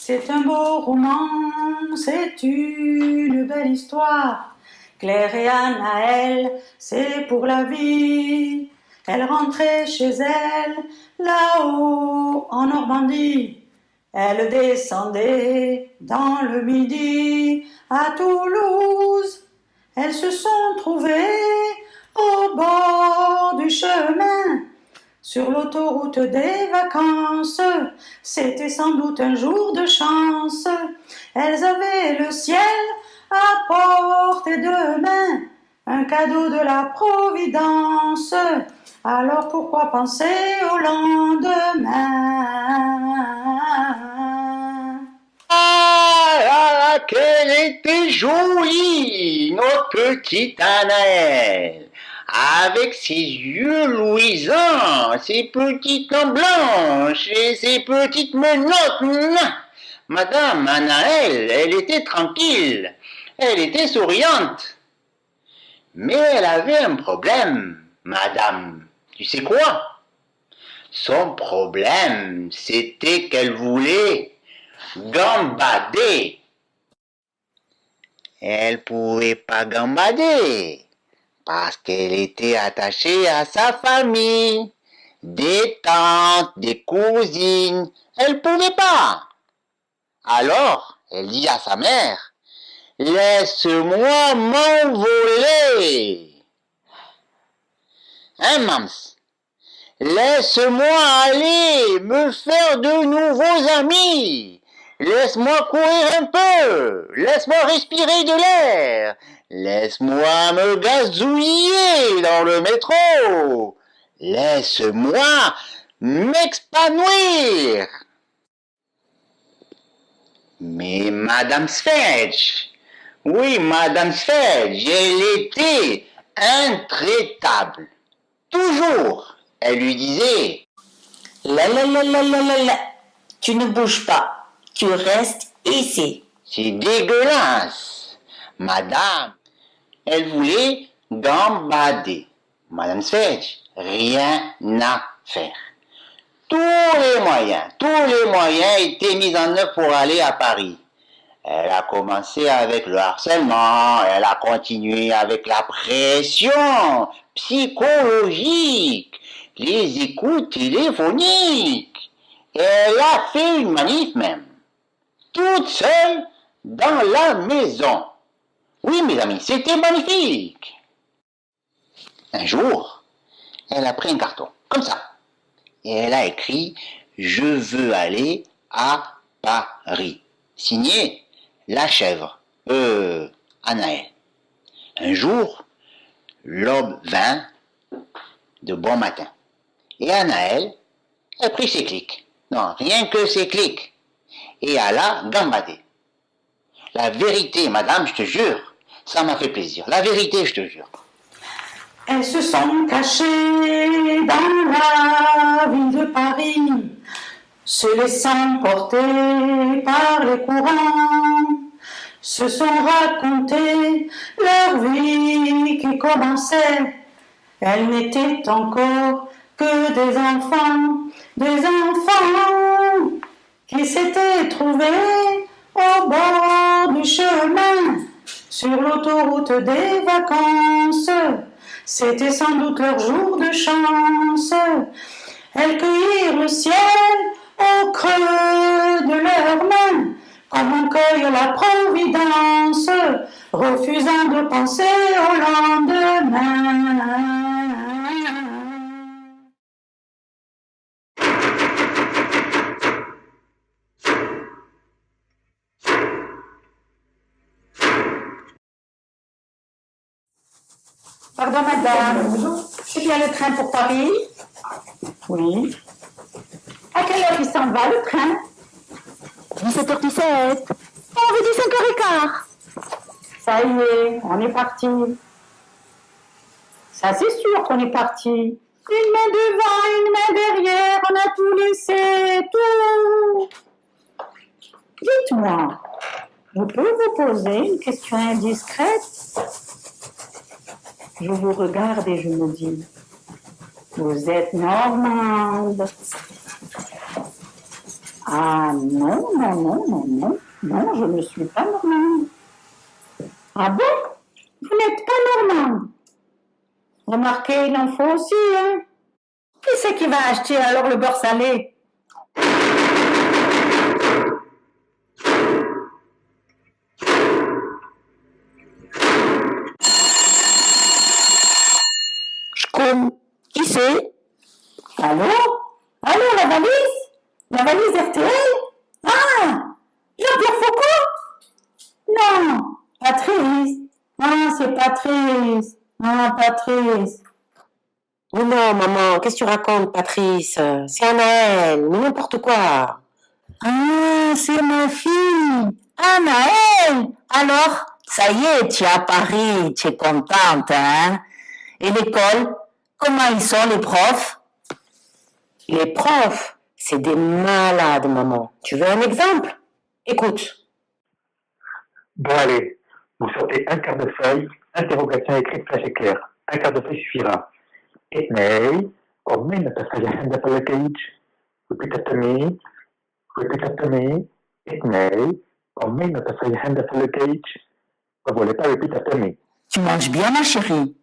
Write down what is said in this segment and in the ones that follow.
C'est un beau roman, c'est une belle histoire. Claire et Anaël, c'est pour la vie. Elle rentrait chez elle, là-haut en Normandie. Elle descendait dans le Midi à Toulouse. Elles se sont trouvées au bord du chemin, sur l'autoroute des vacances. C'était sans doute un jour de chance. Elles avaient le ciel à portée de main, un cadeau de la Providence. Alors pourquoi penser au lendemain? Ah, qu'elle était jolie, notre petite Anaëlle, avec ses yeux luisants, ses petites dents blanches et ses petites menottes. Madame Anaëlle, elle était tranquille, elle était souriante. Mais elle avait un problème, madame. Tu sais quoi? Son problème, c'était qu'elle voulait gambader. Elle pouvait pas gambader parce qu'elle était attachée à sa famille, des tantes, des cousines. Elle pouvait pas. Alors, elle dit à sa mère, laisse-moi m'envoler. Hein, Mams? Laisse-moi aller me faire de nouveaux amis. Laisse-moi courir un peu. Laisse-moi respirer de l'air. Laisse-moi me gazouiller dans le métro. Laisse-moi m'expanouir. Mais Madame Sfetch, oui, Madame Sfetch, elle était intraitable. Toujours, elle lui disait, Là, tu ne bouges pas, tu restes ici. c'est dégueulasse. Madame, elle voulait gambader. Madame Sfetch, rien à faire. Tous les moyens étaient mis en œuvre pour aller à Paris. Elle a commencé avec le harcèlement, elle a continué avec la pression psychologique, les écoutes téléphoniques. Elle a fait une manif même, toute seule dans la maison. Oui, mes amis, c'était magnifique. Un jour, elle a pris un carton, comme ça, et elle a écrit « Je veux aller à Paris ». Signé La Chèvre, Anaël. Un jour, l'aube vint de bon matin. Et Anaël, elle prit ses clics. Non, rien que ses clics. Et elle a gambadé. La vérité, madame, je te jure, ça m'a fait plaisir. La vérité, je te jure. Elles se sont cachées dans la ville de Paris, se laissant porter par les courants, se sont raconté leur vie qui commençait. Elles n'étaient encore que des enfants qui s'étaient trouvés au bord du chemin, sur l'autoroute des vacances. C'était sans doute leur jour de chance. Elles cueillirent le ciel au creux de leurs mains, comme on cueille la Providence, refusant de penser au lendemain. Pardon, madame. C'est bien le train pour Paris? Oui. À quelle heure il s'en va, le train? 17h17. On avait dit 5h15. Ça y est, on est parti. Ça, c'est sûr qu'on est parti. Une main devant, une main derrière, on a tout laissé, tout. Dites-moi, je peux vous poser une question indiscrète? Je vous regarde et je me dis, vous êtes normande. Ah non, non, non, non, non. Non, je ne suis pas normande. Ah bon? Vous n'êtes pas normande? Remarquez, il en faut aussi, hein? Qui c'est qui va acheter alors le beurre salé? Qui c'est? Allô? Allô, la valise? La valise RTL? Ah! Jean-Pierre Foucault? Non, Patrice. Ah, c'est Patrice. Ah, Patrice. Mais non, maman, qu'est-ce que tu racontes, Patrice? C'est Anaël, mais n'importe quoi. Ah, c'est ma fille. Ah, Naël. Alors, ça y est, tu es à Paris, tu es contente, hein? Et l'école? Comment ils sont, les profs? Les profs, c'est des malades, maman. Tu veux un exemple? Écoute. Bon allez, vous sortez un quart de feuille, interrogation écrite flash éclair. Un quart de feuille suffira. Et nee, omena tafayahanda falakage. Repeat after me. Et nee, omena tafayahanda falakage. Vous voulez pas repeat after me. Tu manges bien, ma chérie.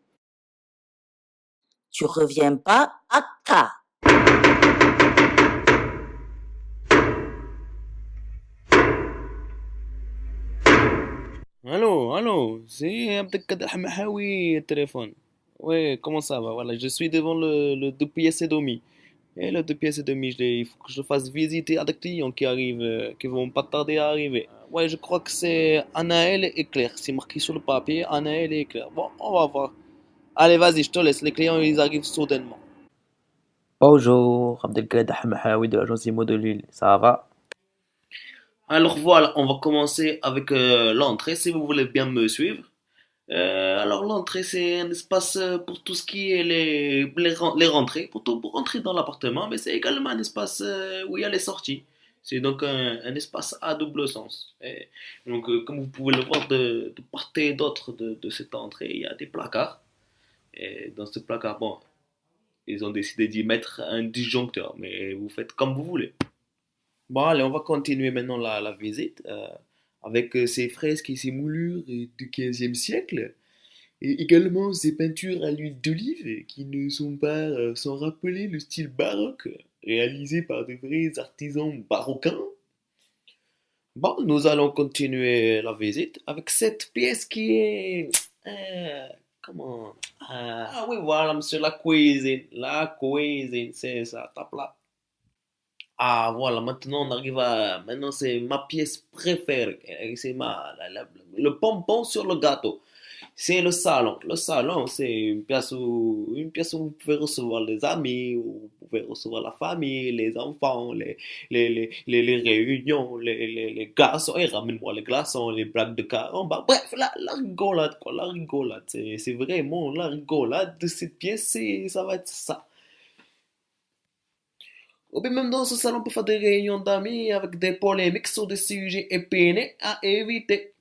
Tu reviens pas à K. Allô, c'est Abdelkader Hamahawi, téléphone. Ouais, comment ça va? Voilà, je suis devant le 2 pièces et demi. Et le 2 pièces et demi, il faut que je le fasse visiter à des clients qui arrivent, qui vont pas tarder à arriver. Ouais, je crois que c'est Anaël et Claire. C'est marqué sur le papier, Anaël et Claire. Bon, on va voir. Allez, vas-y, je te laisse. Les clients, ils arrivent soudainement. Bonjour, Abdelkader Hamahawi de l'agence IMO de Lille, ça va? Alors voilà, on va commencer avec l'entrée, si vous voulez bien me suivre. Alors l'entrée, c'est un espace pour tout ce qui est les rentrées, pour rentrer dans l'appartement, mais c'est également un espace où il y a les sorties. C'est donc un espace à double sens. Et donc, comme vous pouvez le voir de part et d'autre de cette entrée, il y a des placards. Et dans ce placard, bon, ils ont décidé d'y mettre un disjoncteur, mais vous faites comme vous voulez. Bon, allez, on va continuer maintenant la visite avec ces fresques et ces moulures du 15e siècle et également ces peintures à l'huile d'olive qui ne sont pas sans rappeler le style baroque réalisé par de vrais artisans baroquins. Bon, nous allons continuer la visite avec cette pièce qui est comment ah oui, voilà, monsieur, la cuisine, c'est ça, tape là. Ah voilà, maintenant on arrive à... Maintenant c'est ma pièce préférée. C'est le pompon sur le gâteau. C'est le salon. Le salon, c'est une pièce où vous pouvez recevoir les amis, où vous pouvez recevoir la famille, les enfants, les réunions, les glaçons. Et ramène-moi les glaçons, les blagues de caramba. Bref, la rigolade, quoi. La rigolade. C'est vraiment la rigolade de cette pièce. Ça va être ça. Ou bien même dans ce salon, on peut faire des réunions d'amis avec des polémiques sur des sujets épineux à éviter.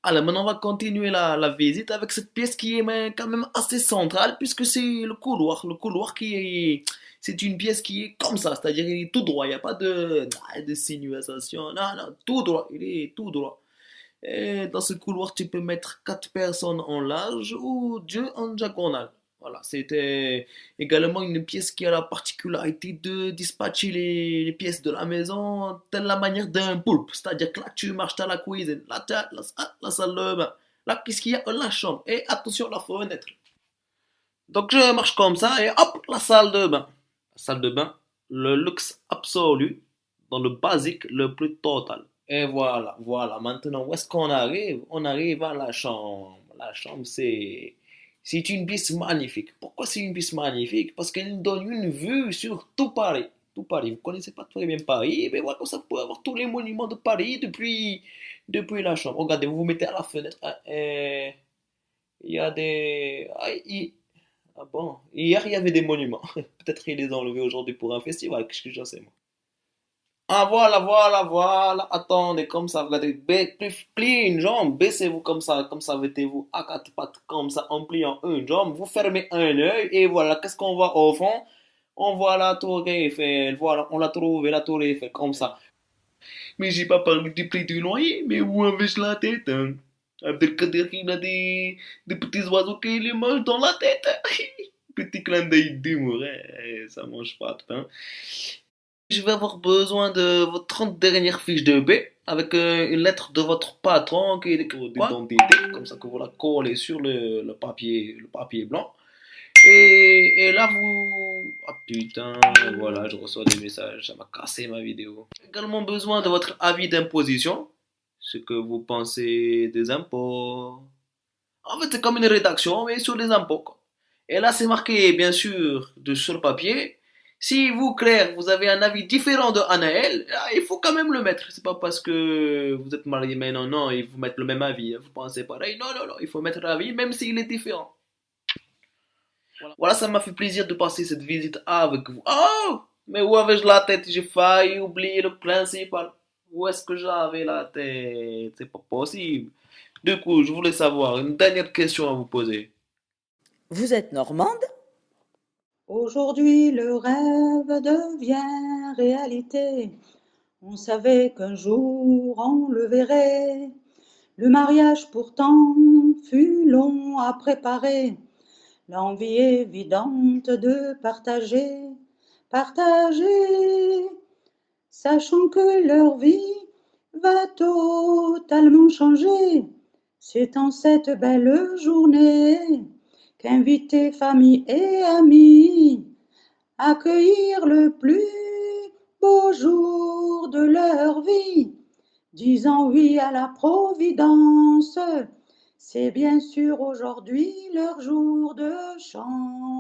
Alors maintenant, on va continuer la visite avec cette pièce qui est quand même assez centrale puisque c'est le couloir. Le couloir qui est... C'est une pièce qui est comme ça, c'est-à-dire il est tout droit, il n'y a pas de sinuation, non, tout droit, il est tout droit. Et dans ce couloir, tu peux mettre 4 personnes en large ou 2 en diagonale. Voilà, c'était également une pièce qui a la particularité de dispatcher les pièces de la maison telle la manière d'un poulpe. C'est-à-dire que là, tu marches à la cuisine, là, tu as la salle de bain, là, qu'est-ce qu'il y a? La chambre, et attention, la fenêtre. Donc, je marche comme ça, et hop, la salle de bain. La salle de bain, le luxe absolu, dans le basique le plus total. Et voilà, maintenant, où est-ce qu'on arrive? On arrive à la chambre. La chambre, c'est une pièce magnifique. Pourquoi c'est une pièce magnifique? Parce qu'elle nous donne une vue sur tout Paris. Tout Paris. Vous connaissez pas très bien Paris, mais voilà, comme ça, vous pouvez avoir tous les monuments de Paris depuis la chambre. Regardez, vous vous mettez à la fenêtre. Il y a des... Ah bon, hier, il y avait des monuments. Peut-être qu'ils les ont enlevés aujourd'hui pour un festival, qu'est-ce que j'en sais, moi. Ah voilà, attendez, comme ça, regardez, pliez une jambe, baissez-vous comme ça, mettez-vous à 4 pattes, comme ça, en pliant une jambe, vous fermez un œil, et voilà, qu'est-ce qu'on voit au fond? On voit la tour Eiffel, voilà, on l'a trouvé, la tour Eiffel, comme ça. Mais j'ai pas parlé du prix du loyer, mais où avais-je la tête, hein? Abdelkader, il a des petits oiseaux qui les mangent dans la tête. Petit clin d'œil d'humour, hein, ça mange pas de pain. Je vais avoir besoin de vos 30 dernières fiches de paie avec une lettre de votre patron qui est écrite d'identité, comme ça que vous la collez sur le papier blanc. Et là, vous... Ah putain, voilà, je reçois des messages, ça m'a cassé ma vidéo. J'ai également besoin de votre avis d'imposition, ce que vous pensez des impôts. En fait, c'est comme une rédaction, mais sur les impôts, quoi. Et là, c'est marqué, bien sûr, sur le papier. Si vous, Claire, vous avez un avis différent de Anaël, il faut quand même le mettre. C'est pas parce que vous êtes mariés, mais non, non, il faut mettre le même avis. Vous pensez pareil. Non, non, non, il faut mettre l'avis, même s'il est différent. Voilà, ça m'a fait plaisir de passer cette visite avec vous. Oh! Mais où avais-je la tête? J'ai failli oublier le principal. Où est-ce que j'avais la tête? C'est pas possible. Du coup, je voulais savoir une dernière question à vous poser. Vous êtes normande? Aujourd'hui, le rêve devient réalité. On savait qu'un jour on le verrait. Le mariage pourtant fut long à préparer. L'envie évidente de partager, sachant que leur vie va totalement changer. C'est en cette belle journée qu'inviter famille et amis, accueillir le plus beau jour de leur vie, disant oui à la Providence. C'est bien sûr aujourd'hui leur jour de chance.